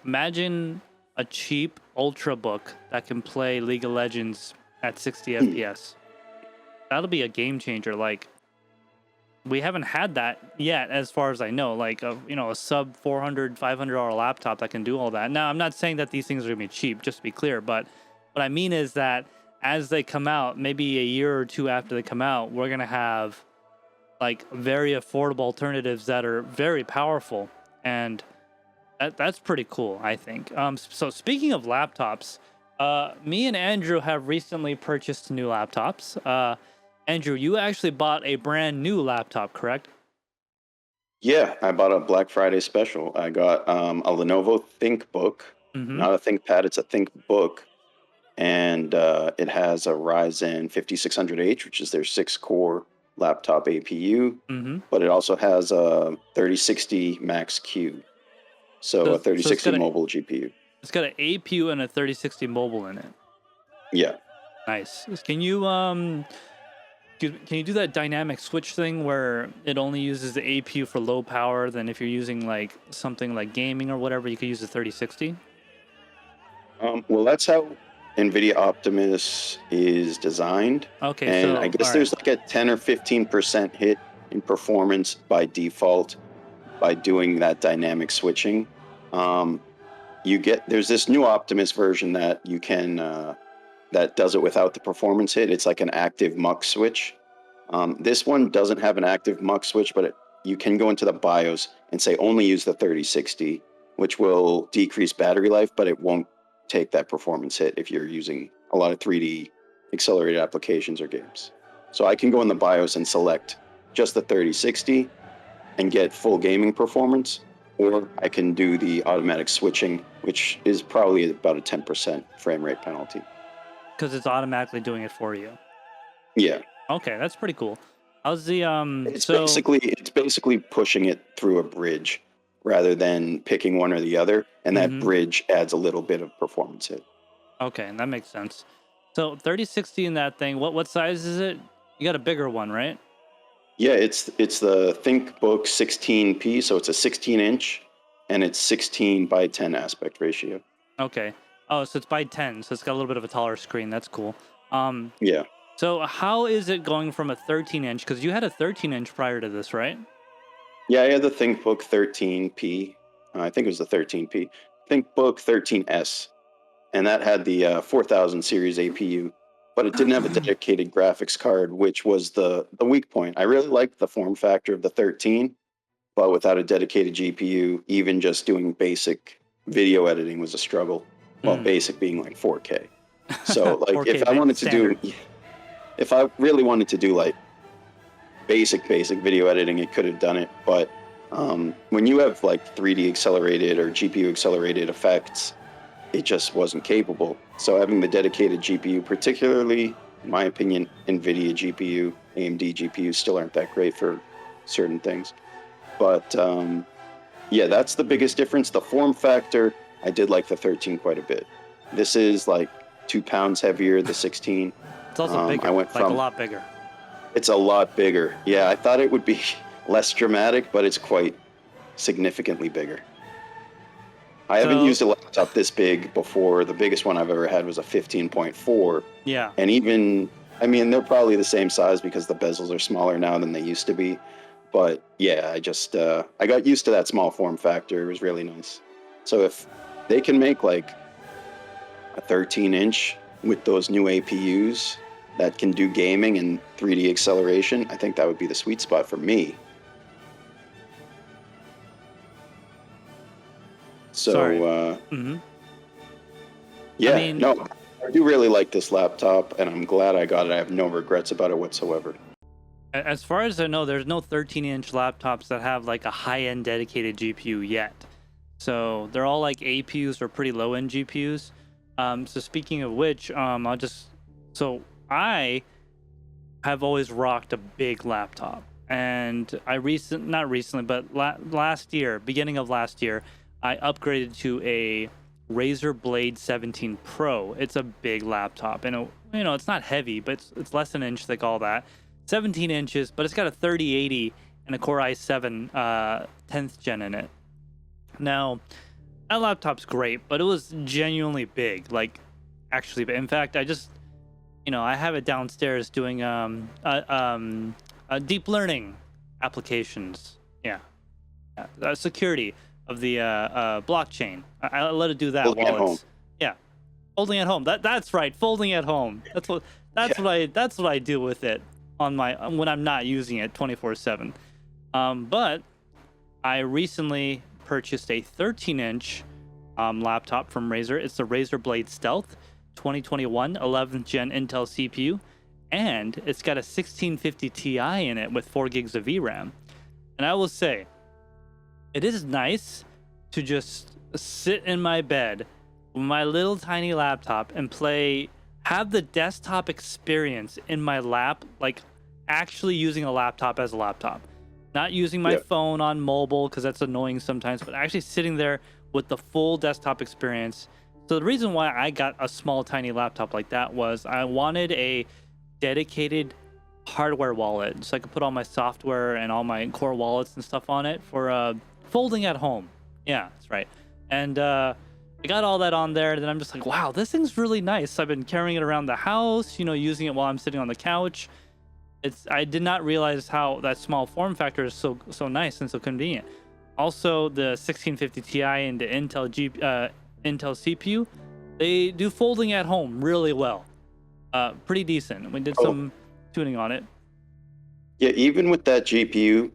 imagine a cheap Ultrabook that can play League of Legends at 60 FPS. That'll be a game changer. Like, we haven't had that yet, as far as I know. Like, a sub $400, $500 laptop that can do all that. Now, I'm not saying that these things are going to be cheap, just to be clear. But what I mean is that as they come out, maybe a year or two after they come out, we're going to have, like, very affordable alternatives that are very powerful. And that's pretty cool, I think. So speaking of laptops, me and Andrew have recently purchased new laptops. Andrew, you actually bought a brand new laptop, correct? Yeah, I bought a Black Friday special. I got a Lenovo Thinkbook, not a ThinkPad, it's a Thinkbook. And it has a Ryzen 5600H, which is their 6-core laptop APU, but it also has a 3060 Max-Q, so a 3060 mobile GPU. It's got an APU and a 3060 mobile in it. Yeah. Nice. Can you do that dynamic switch thing where it only uses the APU for low power? Then if you're using like something like gaming or whatever, you could use the 3060? Well, that's how Nvidia Optimus is designed. Okay, and I guess there's like a 10 or 15% hit in performance by default by doing that dynamic switching. There's this new Optimus version that you can that does it without the performance hit. It's like an active muck switch. This one doesn't have an active muck switch, but you can go into the BIOS and say only use the 3060, which will decrease battery life, but it won't take that performance hit if you're using a lot of 3D accelerated applications or games. So I can go in the BIOS and select just the 3060 and get full gaming performance, or I can do the automatic switching, which is probably about a 10% frame rate penalty. Because it's automatically doing it for you. Yeah. Okay, that's pretty cool. How's the It's basically pushing it through a bridge rather than picking one or the other, and that bridge adds a little bit of performance hit. Okay, that makes sense. So 3060 in that thing, what size is it? You got a bigger one, right? Yeah, it's the Thinkbook 16p, so it's a 16-inch, and it's 16 by 10 aspect ratio. Okay. Oh, so it's by 10, so it's got a little bit of a taller screen. That's cool. Yeah. So how is it going from a 13-inch? Because you had a 13-inch prior to this, right? Yeah, I had the Thinkbook 13p. I think it was the 13p. Thinkbook 13s. And that had the 4000 series APU, but it didn't have a dedicated graphics card, which was the weak point. I really liked the form factor of the 13, but without a dedicated GPU, even just doing basic video editing was a struggle. Well, basic being like 4K. So like if I really wanted to do like basic video editing, it could have done it. But when you have like 3D accelerated or GPU accelerated effects, it just wasn't capable. So having the dedicated GPU, particularly, in my opinion, Nvidia GPU, AMD GPUs still aren't that great for certain things. But yeah, that's the biggest difference. The form factor, I did like the 13 quite a bit. This is like 2 pounds heavier, the 16. It's also bigger, I went like a from, lot bigger. It's a lot bigger. Yeah, I thought it would be less dramatic, but it's quite significantly bigger. I haven't used a laptop this big before. The biggest one I've ever had was a 15.4. Yeah. And even, I mean, they're probably the same size because the bezels are smaller now than they used to be. But yeah, I just, I got used to that small form factor. It was really nice. So if they can make like a 13-inch with those new APUs that can do gaming and 3D acceleration, I think that would be the sweet spot for me. So, yeah, I do really like this laptop, and I'm glad I got it. I have no regrets about it whatsoever. As far as I know, there's no 13-inch laptops that have like a high-end dedicated GPU yet. So they're all like APUs or pretty low-end GPUs. So speaking of which, I have always rocked a big laptop, and last year, beginning of last year, I upgraded to a Razer Blade 17 Pro. It's a big laptop, and it's not heavy, but it's less than an inch thick, all that. 17 inches, but it's got a 3080 and a Core i7 10th gen in it. Now, that laptop's great, but it was genuinely big. Like, actually, but in fact, I just, I have it downstairs doing deep learning applications. Yeah. Security of the blockchain. I let it do that folding while at home. Yeah, folding at home. That's right, folding at home. That's what I do with it on when I'm not using it 24/7. But I recently purchased a 13-inch laptop from Razer. It's the Razer Blade Stealth 2021 11th gen Intel CPU, and it's got a 1650 Ti in it with 4 gigs of VRAM. And I will say, it is nice to just sit in my bed with my little tiny laptop and have the desktop experience in my lap, like actually using a laptop as a laptop. Not using my phone on mobile, because that's annoying sometimes, but actually sitting there with the full desktop experience. So the reason why I got a small, tiny laptop like that was I wanted a dedicated hardware wallet, so I could put all my software and all my core wallets and stuff on it for folding at home. Yeah, that's right. And I got all that on there, and then I'm just like, wow, this thing's really nice. I've been carrying it around the house, using it while I'm sitting on the couch. I did not realize how that small form factor is so nice and so convenient. Also, the 1650 Ti and the Intel CPU, they do folding at home really well. Pretty decent. We did some tuning on it. Yeah, even with that GPU,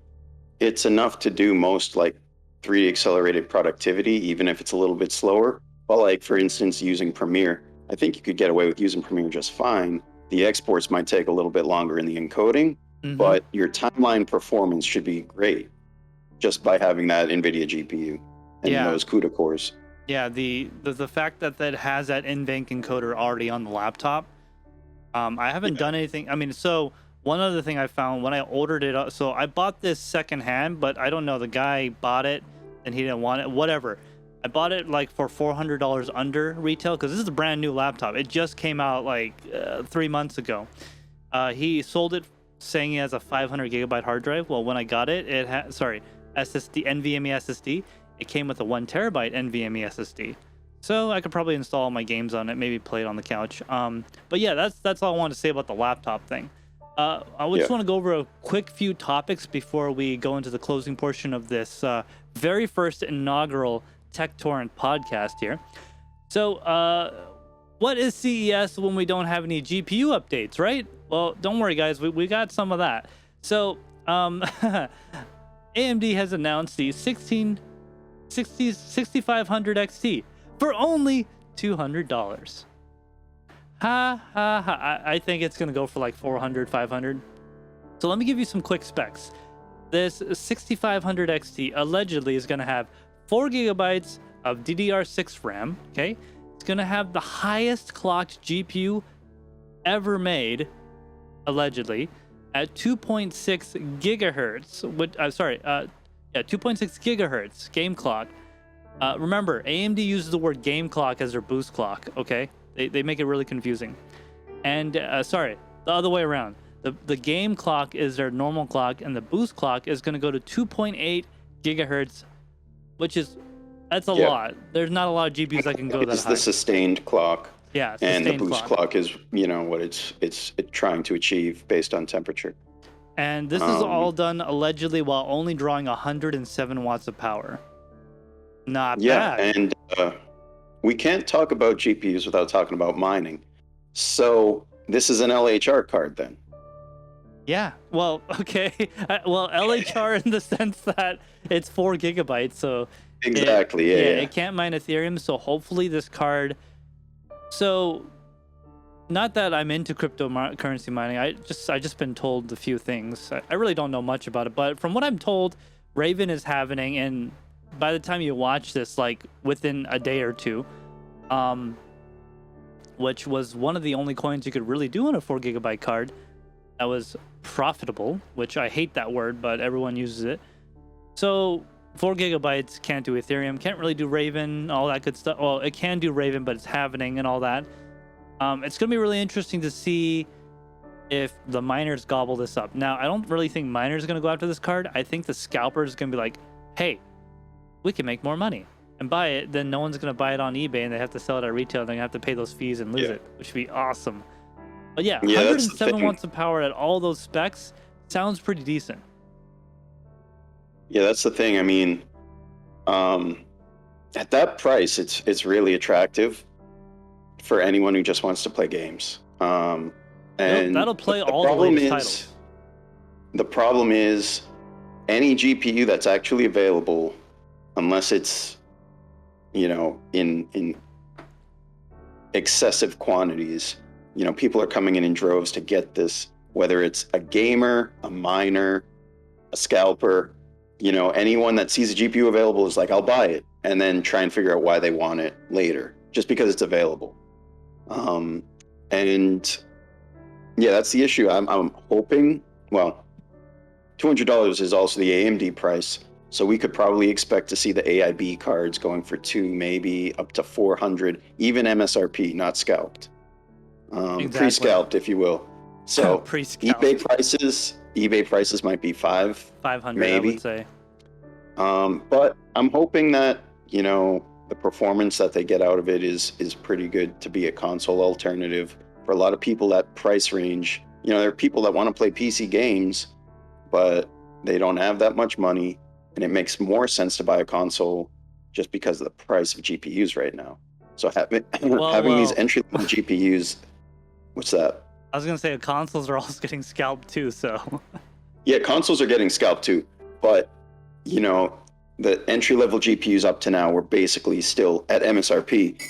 it's enough to do most like 3D accelerated productivity, even if it's a little bit slower. But like, for instance, using Premiere, I think you could get away with using Premiere just fine. The exports might take a little bit longer in the encoding, but your timeline performance should be great just by having that Nvidia GPU and those CUDA cores. Yeah, the fact that has that NVENC encoder already on the laptop. I haven't done anything. I mean, so one other thing I found when I ordered it, so I bought this secondhand, but I don't know, the guy bought it and he didn't want it, whatever. I bought it like for $400 under retail, because this is a brand new laptop. It just came out like 3 months ago. He sold it saying it has a 500 gigabyte hard drive. Well, when I got it, it had, SSD, NVMe SSD. It came with a 1 terabyte NVMe SSD. So I could probably install all my games on it, maybe play it on the couch. But yeah, that's all I wanted to say about the laptop thing. I just want to go over a quick few topics before we go into the closing portion of this very first inaugural Tek Torrent podcast here. So, what is CES when we don't have any GPU updates, right? Well, don't worry, guys. We got some of that. So, AMD has announced the 6500 XT for only $200. Ha ha ha. I think it's going to go for like 400, 500. So let me give you some quick specs. This 6500 XT allegedly is going to have 4 gigabytes of DDR6 RAM, okay? It's going to have the highest clocked GPU ever made, allegedly, at 2.6 gigahertz. 2.6 gigahertz game clock. Remember, AMD uses the word game clock as their boost clock, okay? They make it really confusing. And, sorry, the other way around. The game clock is their normal clock, and the boost clock is going to go to 2.8 gigahertz, that's a lot. There's not a lot of GPUs that can go that high. It's the sustained clock. Yeah, and the boost clock is, what it's trying to achieve based on temperature. And this is all done allegedly while only drawing 107 watts of power. Not bad. Yeah, and we can't talk about GPUs without talking about mining. So this is an LHR card then? Yeah, well, okay. Well, LHR in the sense that it's 4 gigabytes, so... Exactly, it can't mine Ethereum, so hopefully this card... So, not that I'm into cryptocurrency mining, I just been told a few things. I really don't know much about it, but from what I'm told, Raven is happening, and by the time you watch this, like within a day or two, which was one of the only coins you could really do on a 4 gigabyte card that was profitable, which I hate that word, but everyone uses it. So 4 gigabytes can't do Ethereum, can't really do Raven, all that good stuff. Well, it can do Raven, but it's happening and all that. It's going to be really interesting to see if the miners gobble this up. Now, I don't really think miners are going to go after this card. I think the scalpers are going to be like, hey, we can make more money and buy it. Then no one's going to buy it on eBay and they have to sell it at retail. They're going to have to pay those fees and lose it, which would be awesome. But yeah 107 watts of power at all those specs sounds pretty decent. Yeah, that's the thing. I mean, at that price, it's really attractive for anyone who just wants to play games. And that'll play all the latest titles. The problem is any GPU that's actually available, unless it's, in excessive quantities, people are coming in droves to get this, whether it's a gamer, a miner, a scalper, anyone that sees a GPU available is like, I'll buy it, and then try and figure out why they want it later, just because it's available. And yeah, that's the issue. I'm hoping, well, $200 is also the AMD price, so we could probably expect to see the AIB cards going for $200, maybe up to $400, even MSRP, not scalped. Pre-scalped, if you will. So eBay prices might be $500, maybe. I would say. But I'm hoping that the performance that they get out of it is pretty good to be a console alternative for a lot of people. That price range, there are people that want to play PC games, but they don't have that much money, and it makes more sense to buy a console just because of the price of GPUs right now. So having these entry-level GPUs. What's that? I was gonna say consoles are also getting scalped too, so. Yeah, consoles are getting scalped too, but the entry-level GPUs up to now were basically still at MSRP,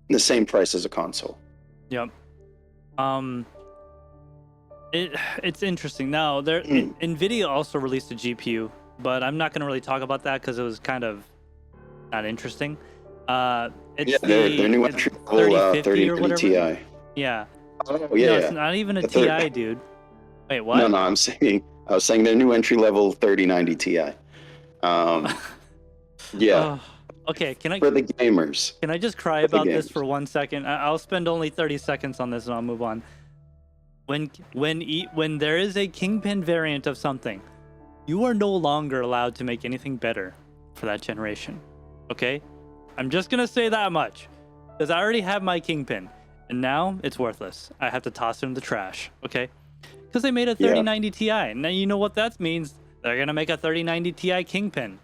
the same price as a console. Yep. It's interesting. Now, Nvidia also released a GPU, but I'm not gonna really talk about that because it was kind of not interesting. It's their new entry-level 3090 Ti. Yeah. Oh yeah. It's not even a Ti, dude. Wait, what? No, I was saying their new entry-level 3090 Ti. Yeah. Okay, for the gamers. Can I just cry about this for 1 second? I'll spend only 30 seconds on this and I'll move on. When there is a Kingpin variant of something, you are no longer allowed to make anything better for that generation. Okay? I'm just gonna say that much. Because I already have my Kingpin. And now it's worthless. I have to toss it in the trash. Okay? Because they made a 3090 Ti. Now you know what that means. They're going to make a 3090 Ti Kingpin.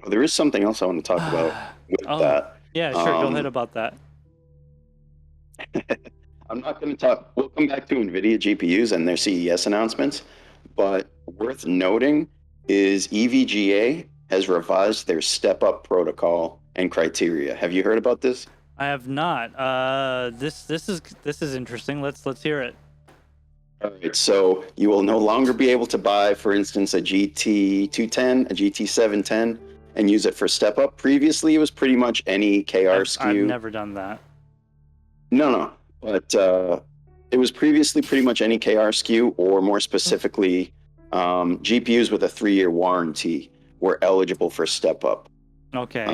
Oh, there is something else I want to talk about with that. Yeah, sure. Go ahead about that. I'm not going to talk. We'll come back to Nvidia GPUs and their CES announcements. But worth noting is EVGA has revised their step-up protocol and criteria. Have you heard about this? I have not. This is interesting. Let's hear it. All right, so you will no longer be able to buy, for instance, a GT210, a GT710, and use it for step up. Previously, it was pretty much any KR SKU. I've never done that. No, but it was previously pretty much any KR SKU, or more specifically, GPUs with a 3-year warranty were eligible for step up. Okay.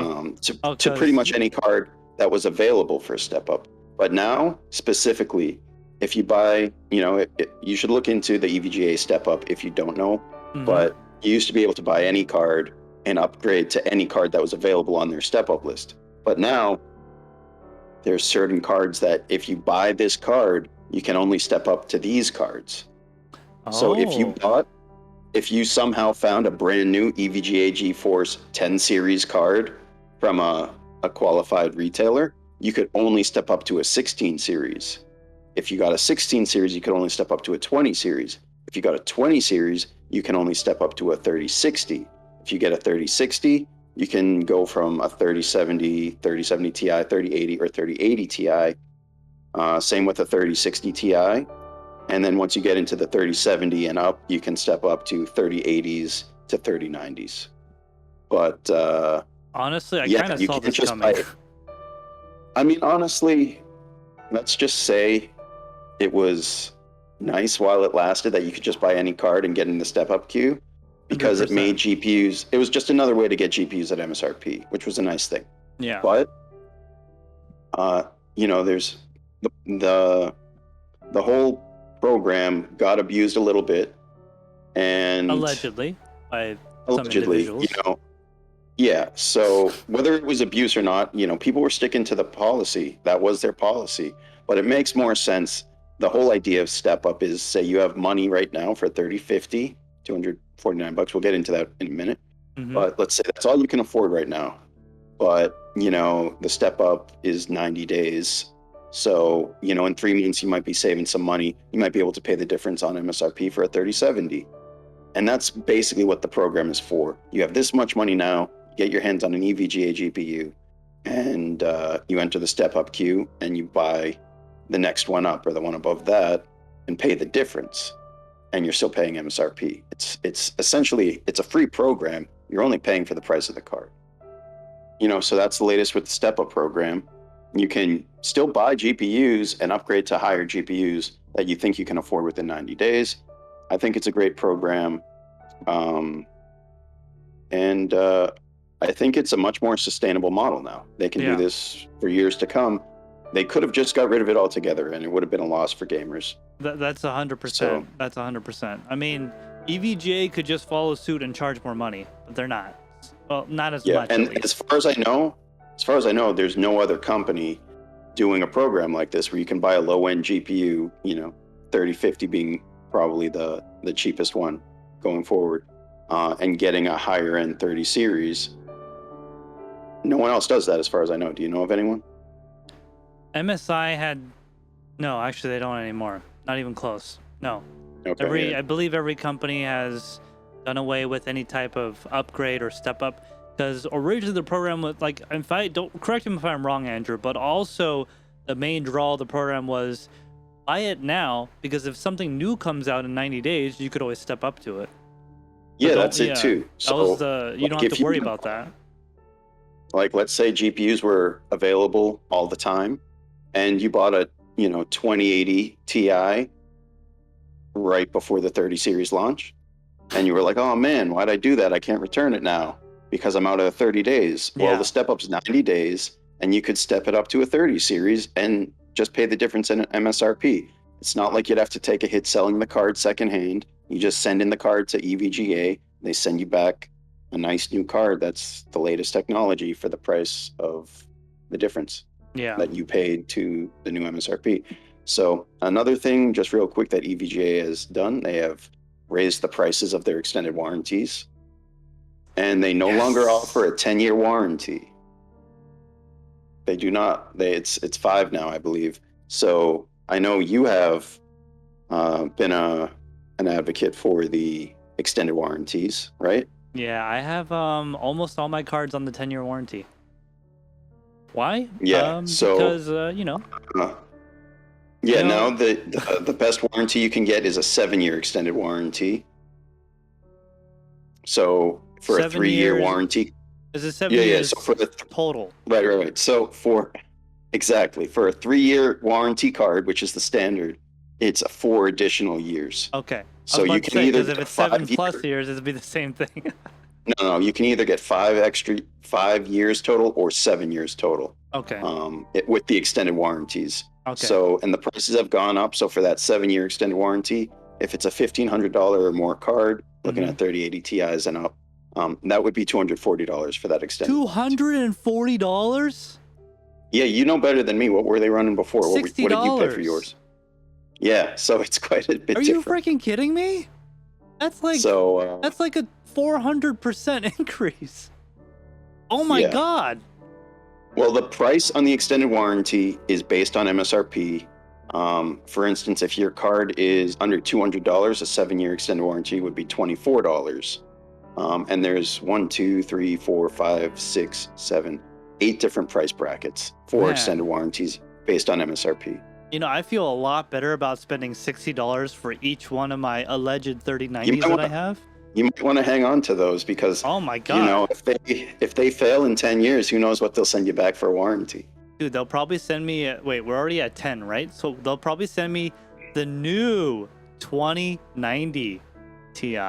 To pretty much any card that was available for a step up. But now, specifically, if you buy, you should look into the EVGA step up if you don't know. Mhm. But you used to be able to buy any card and upgrade to any card that was available on their step up list. But now, there's certain cards that if you buy this card, you can only step up to these cards. So if you somehow found a brand new EVGA GeForce 10 series card from a qualified retailer, you could only step up to a 16 series. If you got a 16 series, you could only step up to a 20 series. If you got a 20 series, you can only step up to a 3060. If you get a 3060, you can go from a 3070, 3070 Ti, 3080, or 3080 Ti. Same with a 3060 Ti. And then once you get into the 3070 and up, you can step up to 3080s to 3090s. But honestly, I kind of saw this coming. I mean, honestly, let's just say it was nice while it lasted that you could just buy any card and get in the step up queue, because 100%. It made GPUs. It was just another way to get GPUs at MSRP, which was a nice thing. Yeah. But there's the whole program got abused a little bit, and allegedly by some individuals. Yeah. So whether it was abuse or not, people were sticking to the policy. That was their policy. But it makes more sense. The whole idea of step up is, say you have money right now for $30.50, $249. We'll get into that in a minute. Mm-hmm. But let's say that's all you can afford right now. But the step up is 90 days. So, in 3 months, you might be saving some money. You might be able to pay the difference on MSRP for a 3070. And that's basically what the program is for. You have this much money now, get your hands on an EVGA GPU, and you enter the step-up queue, and you buy the next one up or the one above that and pay the difference. And you're still paying MSRP. It's essentially, it's a free program. You're only paying for the price of the card. So that's the latest with the step-up program. You can still buy GPUs and upgrade to higher GPUs that you think you can afford within 90 days. I think it's a great program. And I think it's a much more sustainable model now. They can do this for years to come. They could have just got rid of it altogether, and it would have been a loss for gamers. That's 100%. That's 100%. I mean, EVGA could just follow suit and charge more money, but they're not. Well, not as much. Yeah, and as far as I know, there's no other company doing a program like this where you can buy a low-end GPU, 3050 being probably the cheapest one going forward, and getting a higher-end 30 series. No one else does that as far as I know. Do you know of anyone? MSI had... No, actually they don't anymore. Not even close. No. Okay, I believe every company has done away with any type of upgrade or step up. Because originally the program was like, if I don't, correct me if I'm wrong, Andrew, but also the main draw of the program was buy it now, because if something new comes out in 90 days, you could always step up to it. Yeah, that's it too. So you don't have to worry about that. Like, let's say GPUs were available all the time, and you bought a 2080 Ti right before the 30 series launch, and you were like, oh man, why'd I do that? I can't return it now because I'm out of 30 days. Yeah. Well, the step up's 90 days, and you could step it up to a 30 series and just pay the difference in MSRP. It's not like you'd have to take a hit selling the card secondhand. You just send in the card to EVGA. They send you back a nice new card that's the latest technology for the price of the difference that you paid to the new MSRP. So another thing, just real quick, that EVGA has done, they have raised the prices of their extended warranties, and they no longer offer a 10-year warranty. They do not. It's 5 now, I believe. So I know you have been an advocate for the extended warranties, right? Yeah, I have almost all my cards on the 10-year warranty. Why? Yeah, because now the best warranty you can get is a 7-year extended warranty. So for a 3-year warranty, is it 7 years? So for the total. Right. So for a 3-year warranty card, which is the standard, it's 4 additional years. Okay. So you can either, because if it's 7+ years, it'd be the same thing. No, you can either get 5 years total or 7 years total. Okay. With the extended warranties. Okay. So, and the prices have gone up. So for that 7-year extended warranty, if it's a $1,500 or more card, looking at 3080 Ti's and up, that would be $240 for that extended. $240? Yeah, you know better than me. What were they running before? $60. What did you pay for yours? Yeah, so it's quite a bit. Are you freaking kidding me? That's like that's like a 400% increase. Oh my god. Well, the price on the extended warranty is based on MSRP. For instance, if your card is under $200, a 7-year extended warranty would be $24. And there's 1, 2, 3, 4, 5, 6, 7, 8 different price brackets for extended warranties based on MSRP. You know, I feel a lot better about spending $60 for each one of my alleged 3090s that I have. You might want to hang on to those because, oh my god, you know, if they fail in 10 years, who knows what they'll send you back for a warranty. Dude, they'll probably send me, wait, we're already at 10, right? So they'll probably send me the new 2090 Ti.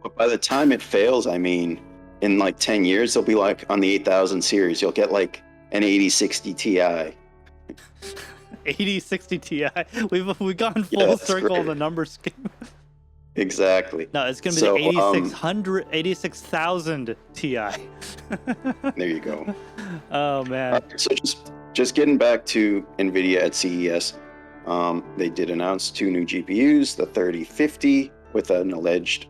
But by the time it fails, I mean, in like 10 years, they'll be like on the 8000 series. You'll get like an 8060 Ti. 8060 Ti. We've gone full circle of the number scheme. Exactly. No, it's going to be the 86,000 Ti. There you go. Oh, man. So just getting back to Nvidia at CES, they did announce 2 new GPUs, the 3050 with an alleged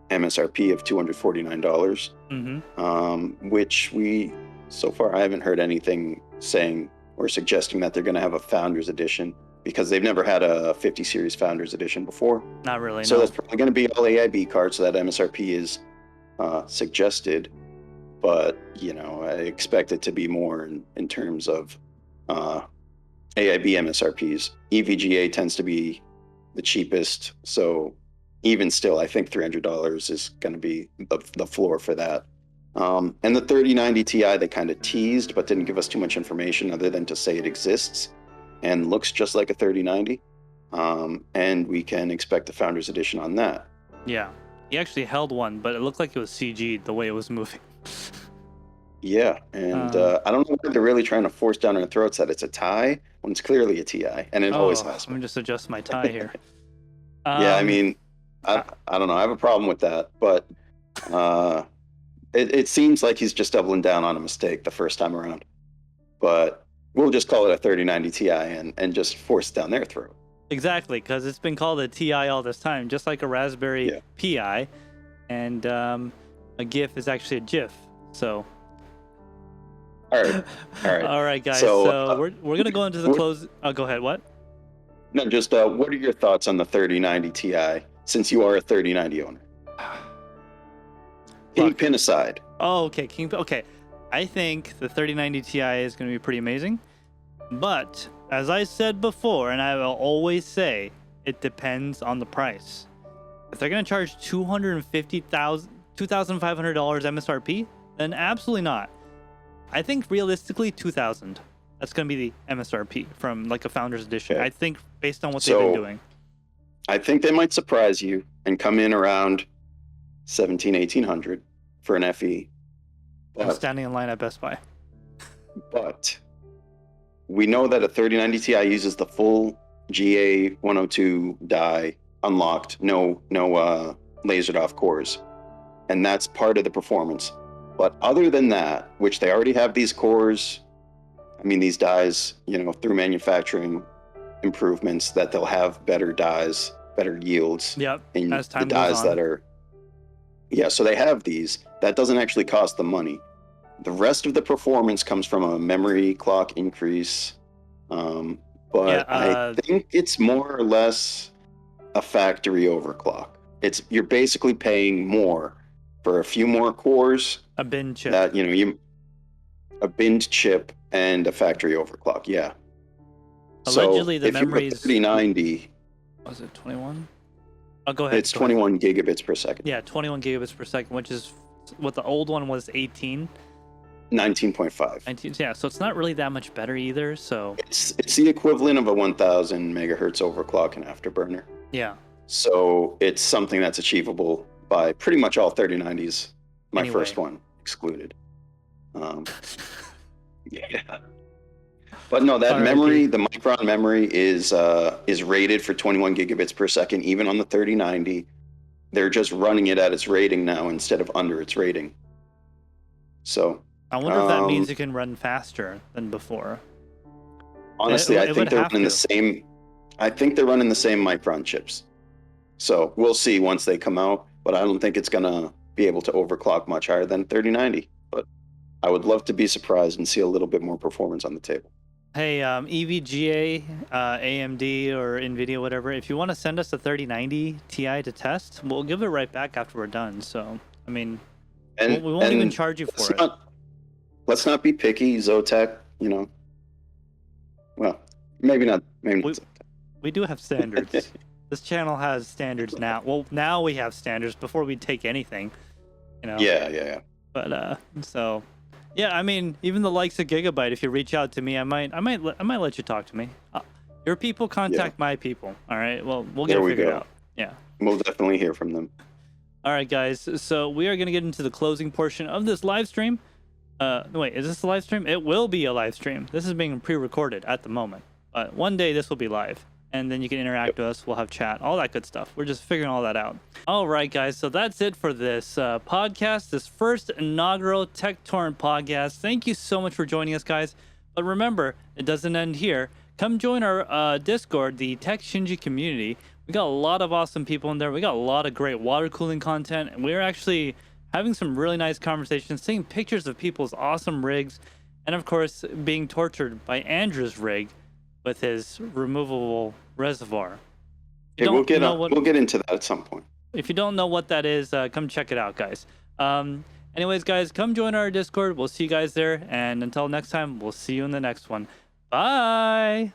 MSRP of $249, which so far I haven't heard anything saying or suggesting that they're going to have a Founders Edition, because they've never had a 50 series Founders Edition before. Not really, so no. that's probably going to be all AIB cards, so that MSRP is suggested, but you know, I expect it to be more in terms of AIB MSRPs. EVGA tends to be the cheapest, so even still, I think $300 is going to be the floor for that. And the 3090 Ti, they kind of teased, but didn't give us too much information other than to say it exists and looks just like a 3090. And we can expect the Founders Edition on that. Yeah, he actually held one, but it looked like it was CG'd the way it was moving. Yeah, and I don't know why they're really trying to force down our throats that it's a Ti when it's clearly a Ti, and it always has been. Let me just adjust my tie here. Yeah, I mean, I don't know. I have a problem with that, but it seems like he's just doubling down on a mistake the first time around. But we'll just call it a 3090 Ti and just force it down their throat. Exactly, because it's been called a Ti all this time, just like a Raspberry Pi, and a GIF is actually a GIF. So. All right, guys. So we're gonna go into the close. Oh, go ahead. What? No, just what are your thoughts on the 3090 Ti? Since you are a 3090 owner. Kingpin aside. Oh, okay. Okay. I think the 3090 Ti is going to be pretty amazing. But, as I said before, and I will always say, it depends on the price. If they're going to charge $250,000, $2,500 MSRP, then absolutely not. I think realistically, $2,000. That's going to be the MSRP from like a Founders Edition. Okay. I think based on what they've been doing. I think they might surprise you and come in around $1,700-1,800 for an FE. I'm standing in line at Best Buy. But we know that a 3090 Ti uses the full GA102 die, unlocked, no lasered off cores, and that's part of the performance. But other than that, which they already have these cores, I mean these dies, you know, through manufacturing improvements, that they'll have better dies, better yields. Yep. In as time the dies that are. Yeah, so they have these. That doesn't actually cost them money. The rest of the performance comes from a memory clock increase. But I think it's more or less a factory overclock. You're basically paying more for a few more cores. A bin chip. That, you know, a bin chip and a factory overclock. Yeah. Allegedly, the memory is 3090. Was it 21? Oh, go ahead. It's 21 gigabits per second. Yeah, 21 gigabits per second, which is what the old one was 18. 19.5. 19, yeah, so it's not really that much better either. So it's the equivalent of a 1,000 megahertz overclock and afterburner. Yeah. So it's something that's achievable by pretty much all 3090s My first one excluded. Yeah. But no, that memory, the Micron memory is rated for 21 gigabits per second, even on the 3090. They're just running it at its rating now instead of under its rating. So I wonder if that means it can run faster than before. Honestly, I think they're running the same. I think they're running the same Micron chips. So we'll see once they come out. But I don't think it's gonna be able to overclock much higher than 3090. But I would love to be surprised and see a little bit more performance on the table. Hey, EVGA, AMD, or Nvidia, whatever. If you want to send us a 3090 Ti to test, we'll give it right back after we're done. So I mean, we won't even charge you for it. Let's not be picky, Zotac. You know. Well, maybe not. Maybe not. We do have standards. This channel has standards now. Well, now we have standards. Before we take anything, you know. Yeah. But so, yeah. I mean, even the likes of Gigabyte. If you reach out to me, I might let you talk to me. Your people contact my people. All right. Well, we'll get it figured out. Yeah. We'll definitely hear from them. All right, guys. So we are gonna get into the closing portion of this live stream. Wait, is this a live stream? It will be a live stream. This is being pre-recorded at the moment. But one day this will be live. And then you can interact with us. We'll have chat, all that good stuff. We're just figuring all that out. All right, guys. So that's it for this podcast, this first inaugural Tek Torrent podcast. Thank you so much for joining us, guys. But remember, it doesn't end here. Come join our Discord, the TekShinji community. We got a lot of awesome people in there. We got a lot of great water cooling content. And we're actually having some really nice conversations, seeing pictures of people's awesome rigs. And, of course, being tortured by Andrew's rig with his removable reservoir. Yeah, we'll get into that at some point. If you don't know what that is, come check it out, guys. Anyways, guys, come join our Discord. We'll see you guys there. And until next time, we'll see you in the next one. Bye.